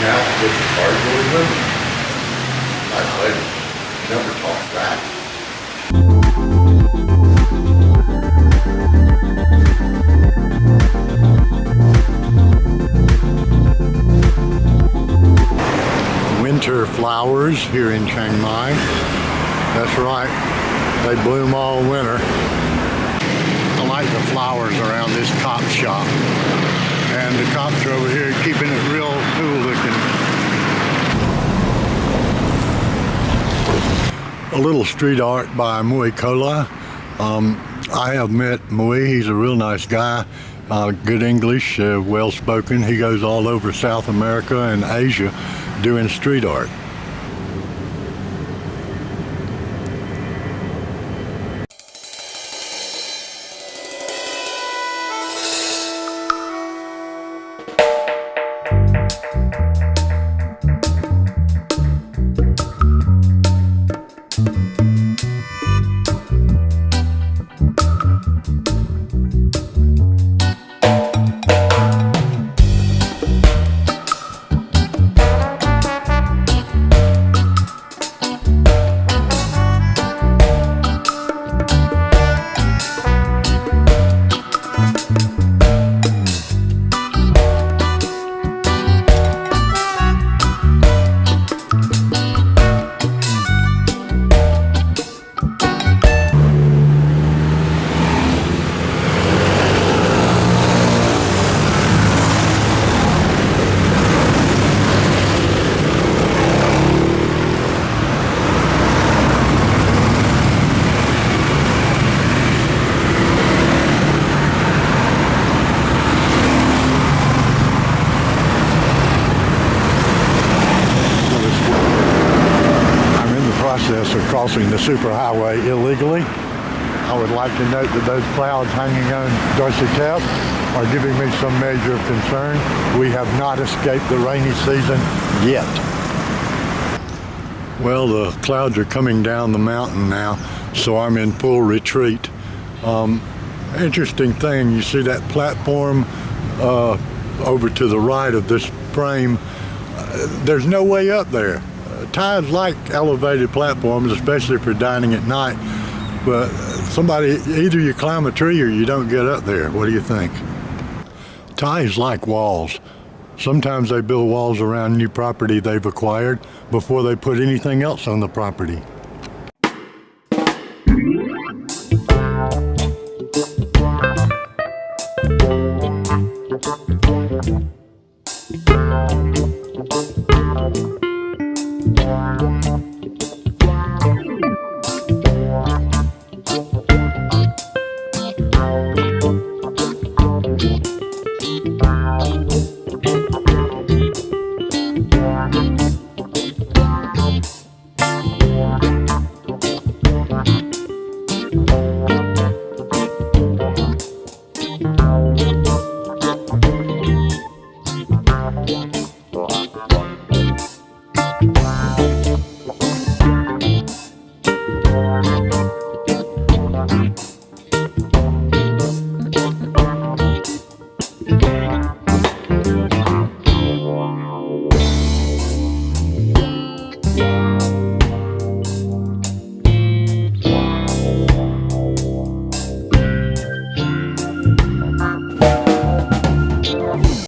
out with the cardboard women. My lady never talks back. Winter flowers here in Chiang Mai. That's right, they bloom all winter. I like the flowers around this cop shop. And the cops are over here keeping it real cool looking. A little street art by Mui Kola. I have met Mui, he's a real nice guy. Good English, well spoken. He goes all over South America and Asia doing street art. Of crossing the superhighway illegally. I would like to note that those clouds hanging on Doi Suthep are giving me some measure of concern. We have not escaped the rainy season yet. Well, the clouds are coming down the mountain now, so I'm in full retreat. Interesting thing, you see that platform over to the right of this frame. There's no way up there. Thais like elevated platforms, especially for dining at night, but either you climb a tree or you don't get up there. What do you think? Thais like walls. Sometimes they build walls around new property they've acquired before they put anything else on the property.